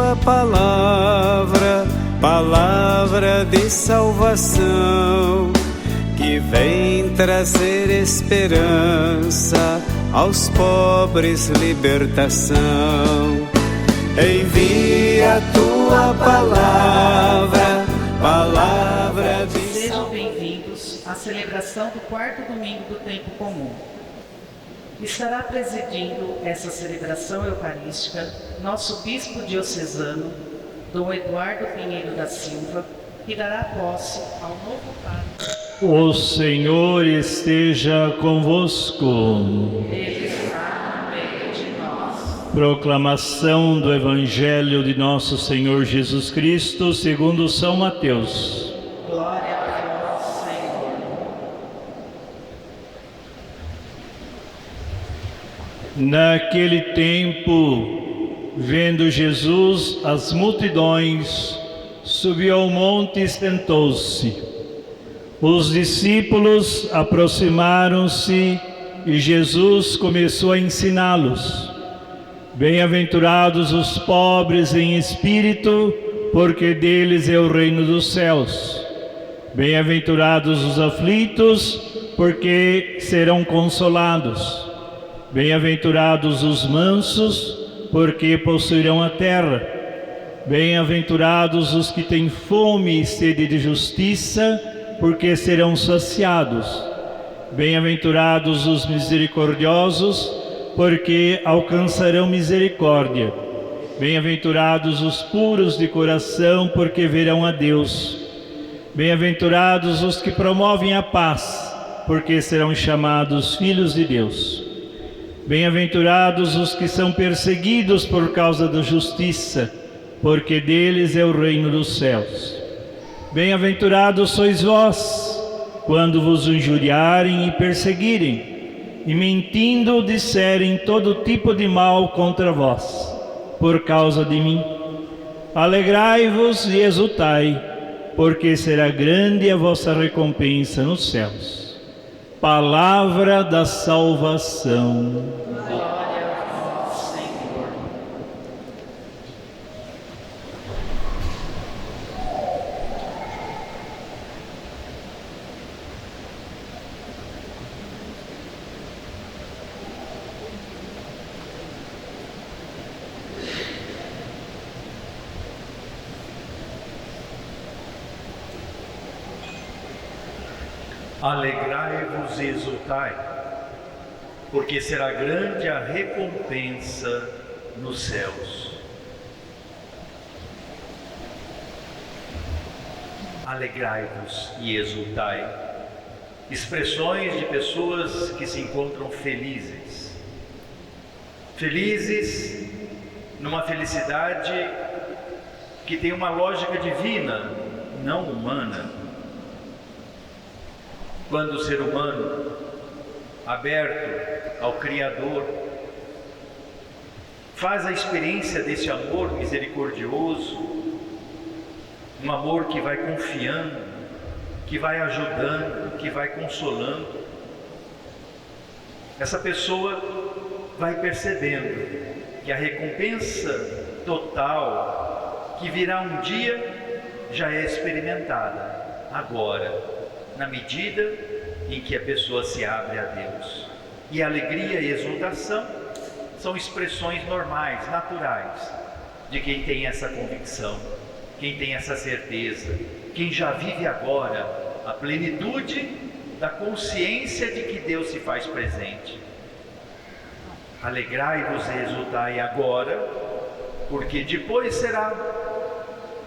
tua palavra, palavra de salvação, que vem trazer esperança aos pobres, libertação. Envia a tua palavra, palavra de salvação. Sejam bem-vindos à celebração do quarto domingo do tempo comum. Estará presidindo essa celebração eucarística nosso bispo diocesano, Dom Eduardo Pinheiro da Silva, que dará posse ao novo padre. O Senhor esteja convosco. Ele está no meio de nós. Proclamação do Evangelho de nosso Senhor Jesus Cristo segundo São Mateus. Glória a vós, Senhor. Naquele tempo, vendo Jesus as multidões, subiu ao monte e sentou-se. Os discípulos aproximaram-se e Jesus começou a ensiná-los. Bem-aventurados os pobres em espírito, porque deles é o reino dos céus. Bem-aventurados os aflitos, porque serão consolados. Bem-aventurados os mansos, porque possuirão a terra. Bem-aventurados os que têm fome e sede de justiça, porque serão saciados. Bem-aventurados os misericordiosos, porque alcançarão misericórdia. Bem-aventurados os puros de coração, porque verão a Deus. Bem-aventurados os que promovem a paz, porque serão chamados filhos de Deus. Bem-aventurados os que são perseguidos por causa da justiça, porque deles é o reino dos céus. Bem-aventurados sois vós, quando vos injuriarem e perseguirem, e mentindo disserem todo tipo de mal contra vós, por causa de mim. Alegrai-vos e exultai, porque será grande a vossa recompensa nos céus. Palavra da salvação. Glória a vós, Senhor. Alegrai-vos e exultai, porque será grande a recompensa nos céus. Alegrai-vos e exultai, expressões de pessoas que se encontram felizes. Felizes numa felicidade que tem uma lógica divina, não humana. Quando o ser humano, aberto ao Criador, faz a experiência desse amor misericordioso, um amor que vai confiando, que vai ajudando, que vai consolando, essa pessoa vai percebendo que a recompensa total que virá um dia já é experimentada agora, na medida em que a pessoa se abre a Deus. E alegria e exultação são expressões normais, naturais, de quem tem essa convicção, quem tem essa certeza, quem já vive agora a plenitude da consciência de que Deus se faz presente. Alegrai-vos e exultai agora, porque depois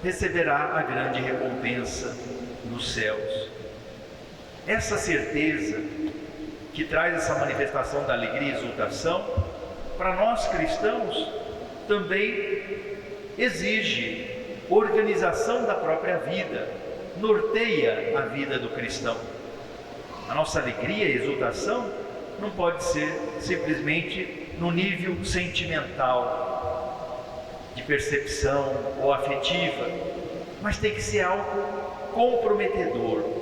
receberá a grande recompensa nos céus. Essa certeza que traz essa manifestação da alegria e exultação, para nós cristãos, também exige organização da própria vida, norteia a vida do cristão. A nossa alegria e exultação não pode ser simplesmente no nível sentimental, de percepção ou afetiva, mas tem que ser algo comprometedor.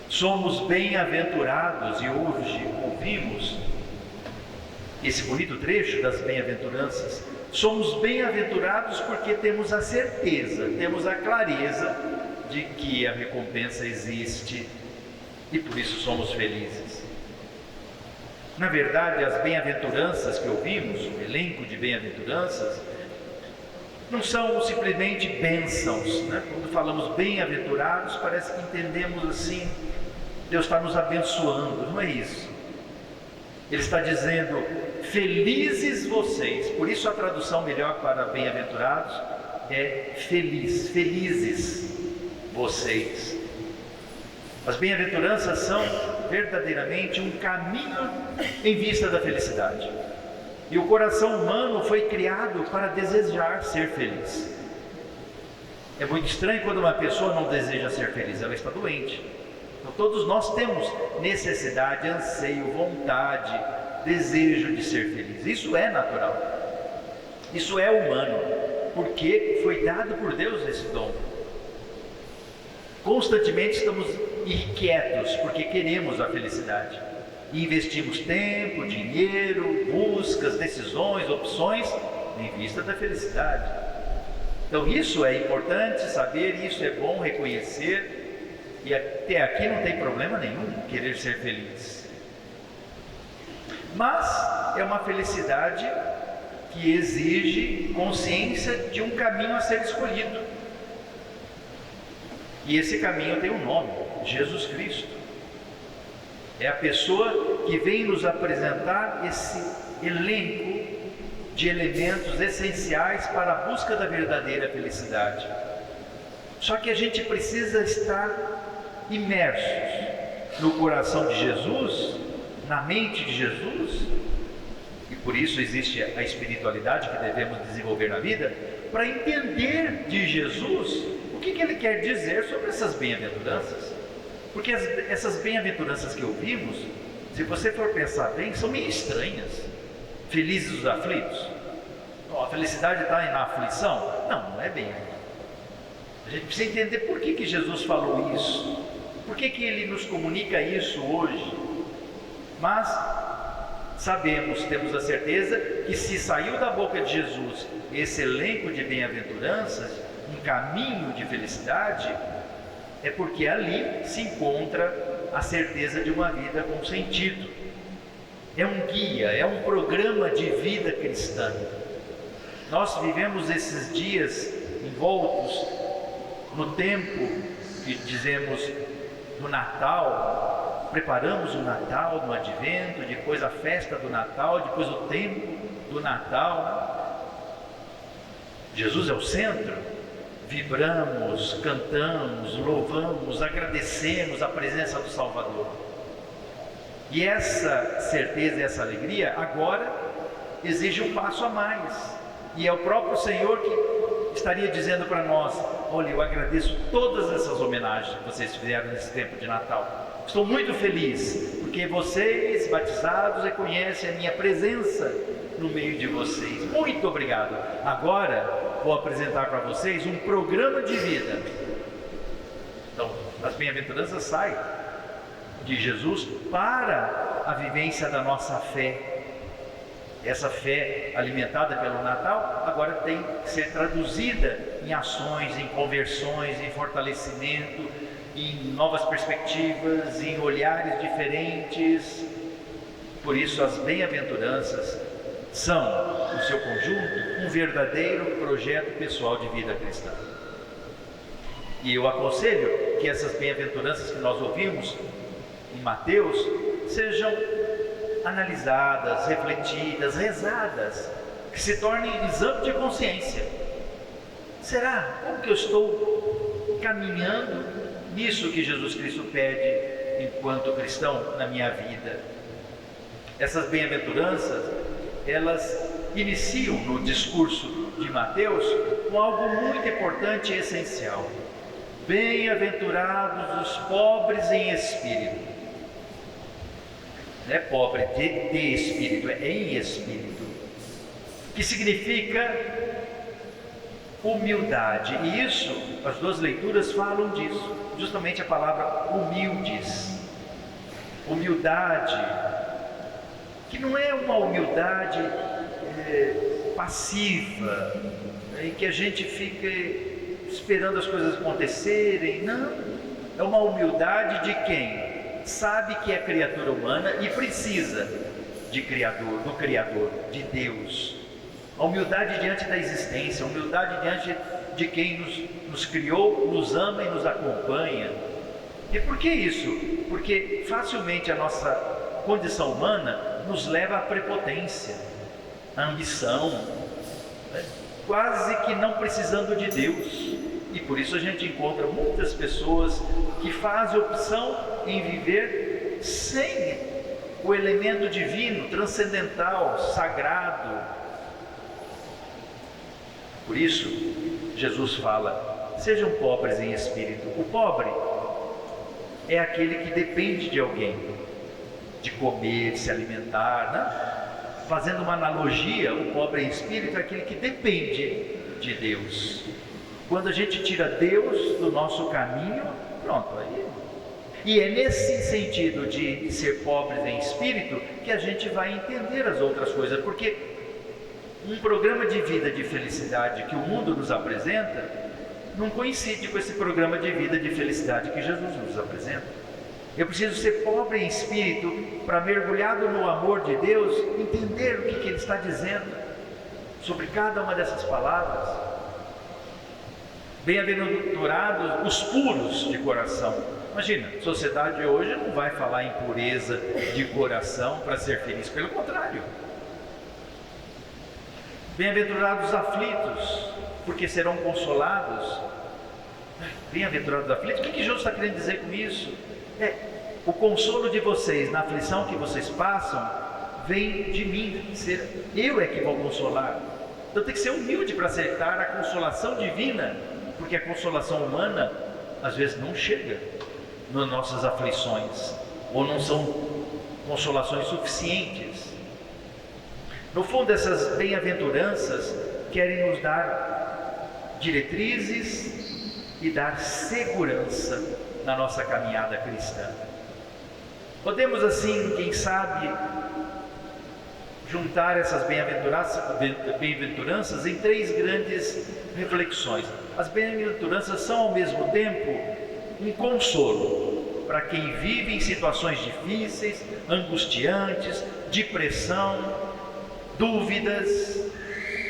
Somos bem-aventurados, e hoje ouvimos esse bonito trecho das bem-aventuranças. Somos bem-aventurados porque temos a certeza, temos a clareza de que a recompensa existe e por isso somos felizes. Na verdade, as bem-aventuranças que ouvimos, o elenco de bem-aventuranças, não são simplesmente bênçãos, né? Quando falamos bem-aventurados, parece que entendemos assim, Deus está nos abençoando, não é isso. Ele está dizendo, felizes vocês, por isso a tradução melhor para bem-aventurados é feliz, felizes vocês. As bem-aventuranças são verdadeiramente um caminho em vista da felicidade. E o coração humano foi criado para desejar ser feliz. É muito estranho quando uma pessoa não deseja ser feliz, ela está doente. Então, todos nós temos necessidade, anseio, vontade, desejo de ser feliz. Isso é natural. Isso é humano, porque foi dado por Deus esse dom. Constantemente estamos inquietos porque queremos a felicidade. E investimos tempo, dinheiro, buscas, decisões, opções em vista da felicidade. Então isso é importante saber, isso é bom reconhecer. E até aqui não tem problema nenhum querer ser feliz. Mas é uma felicidade que exige consciência de um caminho a ser escolhido. E esse caminho tem um nome, Jesus Cristo. É a pessoa que vem nos apresentar esse elenco de elementos essenciais para a busca da verdadeira felicidade. Só que a gente precisa estar imersos no coração de Jesus, na mente de Jesus, e por isso existe a espiritualidade que devemos desenvolver na vida, para entender de Jesus o que ele quer dizer sobre essas bem-aventuranças. Porque essas bem-aventuranças que ouvimos, se você for pensar bem, são meio estranhas. Felizes os aflitos. A felicidade está na aflição? Não, não é bem. A gente precisa entender por que Jesus falou isso. Por que ele nos comunica isso hoje? Mas sabemos, temos a certeza que se saiu da boca de Jesus esse elenco de bem-aventuranças, um caminho de felicidade, é porque ali se encontra a certeza de uma vida com sentido. É um guia, é um programa de vida cristã. Nós vivemos esses dias envoltos no tempo que dizemos do Natal, preparamos o Natal no Advento, depois a festa do Natal, depois o tempo do Natal. Jesus é o centro. Vibramos, cantamos, louvamos, agradecemos a presença do Salvador. E essa certeza e essa alegria agora exige um passo a mais. E é o próprio Senhor que estaria dizendo para nós: olha, eu agradeço todas essas homenagens que vocês fizeram nesse tempo de Natal. Estou muito feliz, porque vocês, batizados, reconhecem a minha presença no meio de vocês. Muito obrigado. Agora vou apresentar para vocês um programa de vida. Então, as bem-aventuranças saem de Jesus para a vivência da nossa fé. Essa fé alimentada pelo Natal agora tem que ser traduzida em ações, em conversões, em fortalecimento, em novas perspectivas, em olhares diferentes. Por isso as bem-aventuranças são, no seu conjunto, um verdadeiro projeto pessoal de vida cristã. E eu aconselho que essas bem-aventuranças que nós ouvimos em Mateus sejam analisadas, refletidas, rezadas, que se tornem exame de consciência. Será? Como que eu estou caminhando nisso que Jesus Cristo pede enquanto cristão na minha vida? Essas bem-aventuranças, elas iniciam no discurso de Mateus com algo muito importante e essencial. Bem-aventurados os pobres em espírito. Não é pobre de espírito, é em espírito, que significa humildade. E isso, as duas leituras falam disso, justamente a palavra humildes. Humildade que não é uma humildade passiva, em que a gente fica esperando as coisas acontecerem. Não, é uma humildade de quem sabe que é criatura humana e precisa de Criador, do Criador, de Deus. A humildade diante da existência, a humildade diante de quem nos criou, nos ama e nos acompanha. E por que isso? Porque facilmente a nossa condição humana nos leva à prepotência, à ambição, né? Quase que não precisando de Deus. E por isso a gente encontra muitas pessoas que fazem opção em viver sem o elemento divino, transcendental, sagrado. Por isso, Jesus fala: sejam pobres em espírito. O pobre é aquele que depende de alguém, de comer, de se alimentar, né? Fazendo uma analogia, o pobre em espírito é aquele que depende de Deus. Quando a gente tira Deus do nosso caminho, pronto, aí. E é nesse sentido de ser pobres em espírito que a gente vai entender as outras coisas, porque um programa de vida de felicidade que o mundo nos apresenta não coincide com esse programa de vida de felicidade que Jesus nos apresenta. Eu preciso ser pobre em espírito para, mergulhado no amor de Deus, entender o que Ele está dizendo sobre cada uma dessas palavras. Bem-aventurados os puros de coração. Imagina, a sociedade hoje não vai falar em pureza de coração para ser feliz, pelo contrário. Bem-aventurados os aflitos, porque serão consolados. Bem-aventurados os aflitos, o que Jesus está querendo dizer com isso? O consolo de vocês na aflição que vocês passam vem de mim, eu é que vou consolar. Então tem que ser humilde para aceitar a consolação divina, porque a consolação humana às vezes não chega nas nossas aflições, ou não são consolações suficientes. No fundo, essas bem-aventuranças querem nos dar diretrizes e dar segurança na nossa caminhada cristã. Podemos assim, quem sabe, juntar essas bem-aventuranças em 3 grandes reflexões. As bem-aventuranças são ao mesmo tempo um consolo para quem vive em situações difíceis, angustiantes, depressão, dúvidas.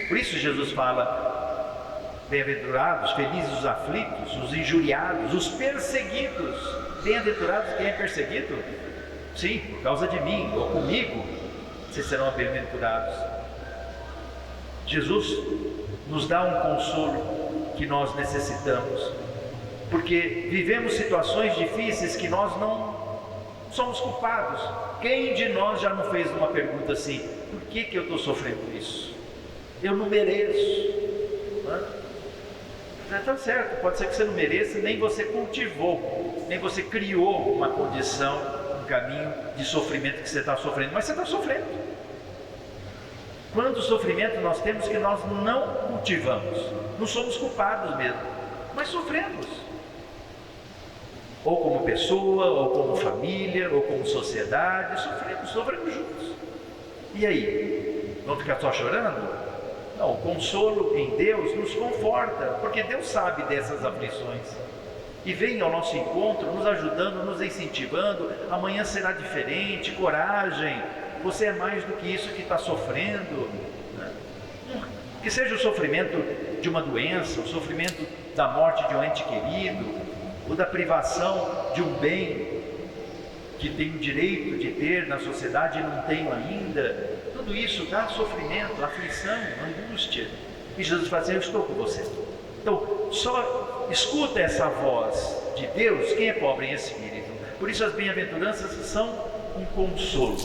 Por isso Jesus fala: bem-aventurados, felizes os aflitos, os injuriados, os perseguidos. Bem-aventurados quem é perseguido? Sim, por causa de mim ou comigo, vocês serão bem-aventurados. Jesus nos dá um consolo que nós necessitamos, porque vivemos situações difíceis que nós não somos culpados. Quem de nós já não fez uma pergunta assim: por que eu estou sofrendo isso? Eu não mereço. Está certo, pode ser que você não mereça, nem você cultivou, nem você criou uma condição, um caminho de sofrimento que você está sofrendo, mas você está sofrendo. Quanto sofrimento nós temos que nós não cultivamos, não somos culpados mesmo, mas sofremos. Ou como pessoa, ou como família, ou como sociedade, sofremos juntos. E aí? Vamos ficar só chorando? Não, o consolo em Deus nos conforta, porque Deus sabe dessas aflições e vem ao nosso encontro, nos ajudando, nos incentivando. Amanhã será diferente, coragem, você é mais do que isso que está sofrendo, né? Que seja o sofrimento de uma doença, o sofrimento da morte de um ente querido, ou da privação de um bem que tenho direito de ter na sociedade e não tenho ainda. Tudo isso dá sofrimento, aflição, angústia. E Jesus fala assim: eu estou com você. Então, só escuta essa voz de Deus quem é pobre em espírito. Por isso as bem-aventuranças são um consolo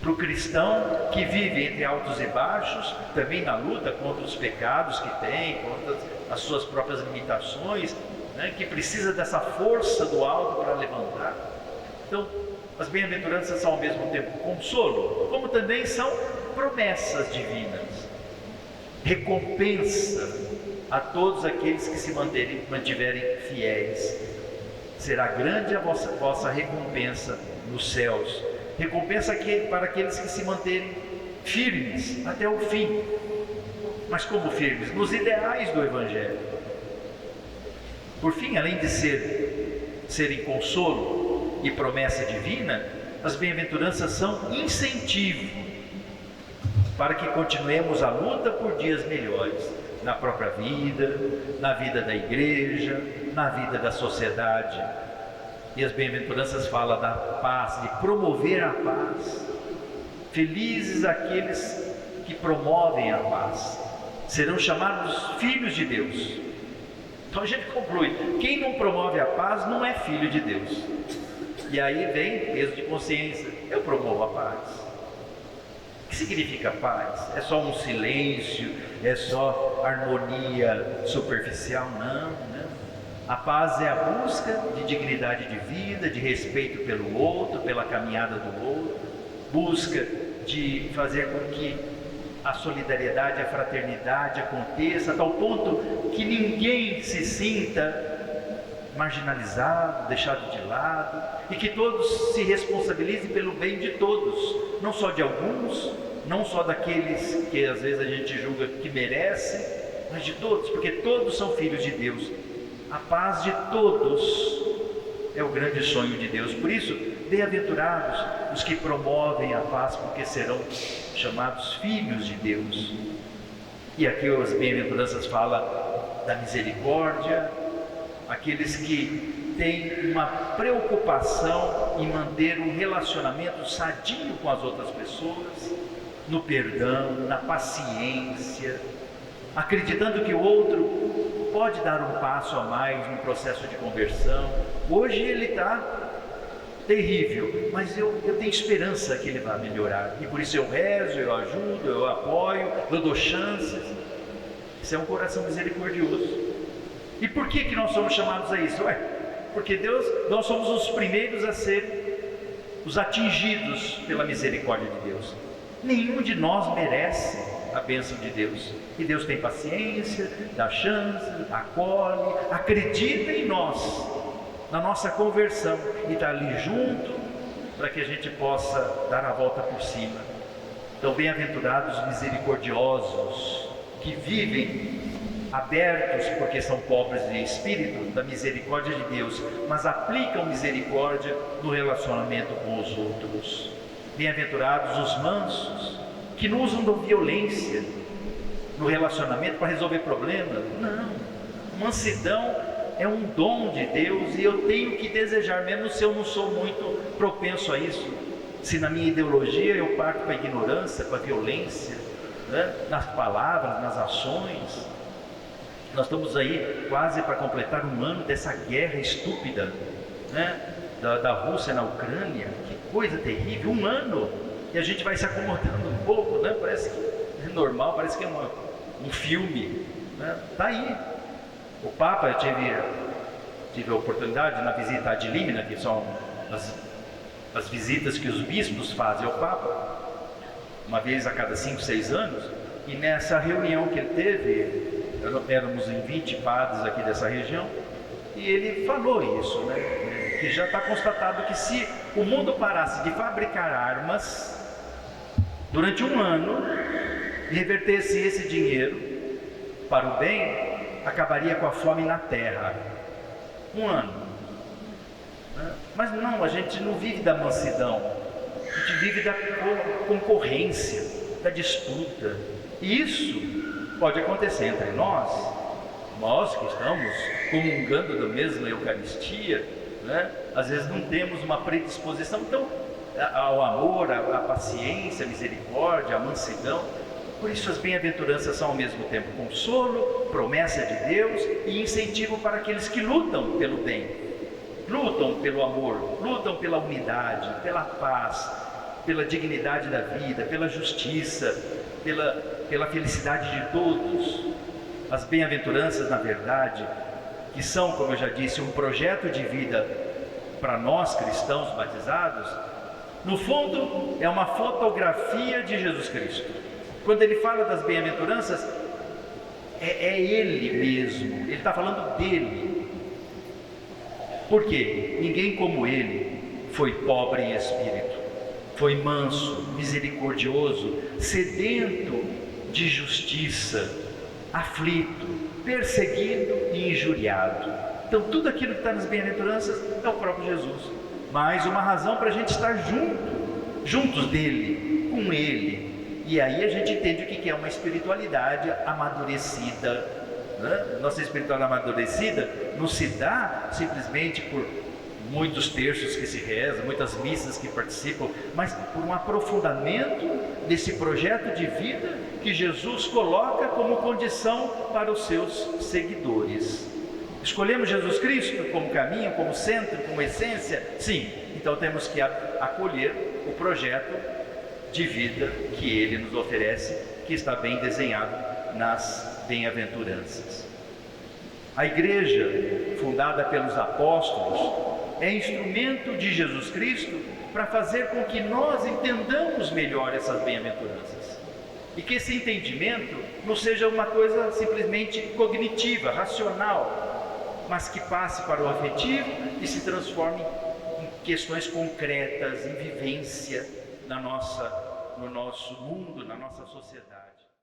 para o cristão que vive entre altos e baixos, também na luta contra os pecados que tem, contra as suas próprias limitações, né, que precisa dessa força do alto para levantar. Então, as bem-aventuranças são ao mesmo tempo consolo, como também são promessas divinas, recompensa a todos aqueles que se mantiverem fiéis. Será grande a vossa recompensa nos céus, Recompensa para aqueles que se manterem firmes até o fim. Mas como firmes? Nos ideais do Evangelho. Por fim, além de serem consolo e promessa divina, as bem-aventuranças são incentivo para que continuemos a luta por dias melhores, na própria vida, na vida da igreja, na vida da sociedade. E as bem-aventuranças falam da paz, de promover a paz. Felizes aqueles que promovem a paz, serão chamados filhos de Deus. Então a gente conclui, quem não promove a paz não é filho de Deus. E aí vem peso de consciência, eu promovo a paz. O que significa paz? É só um silêncio? É só harmonia superficial? Não, não. A paz é a busca de dignidade de vida, de respeito pelo outro, pela caminhada do outro, busca de fazer com que a solidariedade, a fraternidade aconteça a tal ponto que ninguém se sinta marginalizado, deixado de lado, e que todos se responsabilizem pelo bem de todos, não só de alguns, não só daqueles que às vezes a gente julga que merecem, mas de todos, porque todos são filhos de Deus. A paz de todos é o grande sonho de Deus. Por isso, bem-aventurados os que promovem a paz, porque serão chamados filhos de Deus. E aqui as bem-aventuranças falam da misericórdia, aqueles que têm uma preocupação em manter um relacionamento sadio com as outras pessoas, no perdão, na paciência, acreditando que o outro pode dar um passo a mais no processo de conversão. Hoje ele está terrível, mas eu tenho esperança que ele vai melhorar, e por isso eu rezo, eu ajudo, eu apoio, eu dou chances. Isso é um coração misericordioso. E por que nós somos chamados a isso? Porque nós somos os primeiros a ser os atingidos pela misericórdia de Deus. Nenhum de nós merece a bênção de Deus, e Deus tem paciência, dá chance, acolhe, acredita em nós, na nossa conversão, e está ali junto para que a gente possa dar a volta por cima. Então, bem-aventurados os misericordiosos, que vivem abertos porque são pobres de espírito, da misericórdia de Deus, mas aplicam misericórdia no relacionamento com os outros. Bem-aventurados os mansos, que não usam da violência no relacionamento para resolver problemas. Não, mansidão é um dom de Deus, e eu tenho que desejar, mesmo se eu não sou muito propenso a isso. Se na minha ideologia eu parto para a ignorância, para a violência, né? Nas palavras, nas ações. Nós estamos aí quase para completar um ano dessa guerra estúpida, né? da Rússia na Ucrânia. Que coisa terrível, um ano, e a gente vai se acomodando um pouco, né? Parece que é normal, parece que é um filme, né? Tá aí. O Papa, eu tive a oportunidade na visita ad limina, que são as visitas que os bispos fazem ao Papa, uma vez a cada 5, 6 anos, e nessa reunião que ele teve, éramos em 20 padres aqui dessa região, e ele falou isso, né? Que já está constatado que se o mundo parasse de fabricar armas durante um ano e revertesse esse dinheiro para o bem, acabaria com a fome na terra. Um ano. Mas não, a gente não vive da mansidão, a gente vive da concorrência, da disputa. E isso pode acontecer entre nós que estamos comungando da mesma Eucaristia, né? Às vezes não temos uma predisposição então ao amor, à paciência, à misericórdia, à mansidão. Por isso as bem-aventuranças são ao mesmo tempo consolo, promessa de Deus e incentivo para aqueles que lutam pelo bem, lutam pelo amor, lutam pela unidade, pela paz, pela dignidade da vida, pela justiça, pela felicidade de todos. As bem-aventuranças, na verdade, que são, como eu já disse, um projeto de vida para nós cristãos batizados, no fundo é uma fotografia de Jesus Cristo. Quando ele fala das bem-aventuranças, é ele mesmo, ele está falando dele. Por quê? Ninguém como ele foi pobre em espírito. foi manso, misericordioso, sedento de justiça, aflito, perseguido e injuriado. Então tudo aquilo que está nas bem-aventuranças é o próprio Jesus. Mais uma razão para a gente estar juntos dele, com ele. E aí a gente entende o que é uma espiritualidade amadurecida, né? Nossa espiritualidade amadurecida não se dá simplesmente por muitos terços que se rezam, muitas missas que participam, mas por um aprofundamento desse projeto de vida que Jesus coloca como condição para os seus seguidores. Escolhemos Jesus Cristo como caminho, como centro, como essência? Sim, então temos que acolher o projeto de vida que Ele nos oferece, que está bem desenhado nas bem-aventuranças. A Igreja, fundada pelos apóstolos, é instrumento de Jesus Cristo para fazer com que nós entendamos melhor essas bem-aventuranças. E que esse entendimento não seja uma coisa simplesmente cognitiva, racional, mas que passe para o afetivo e se transforme em questões concretas, em vivência no nosso mundo, na nossa sociedade.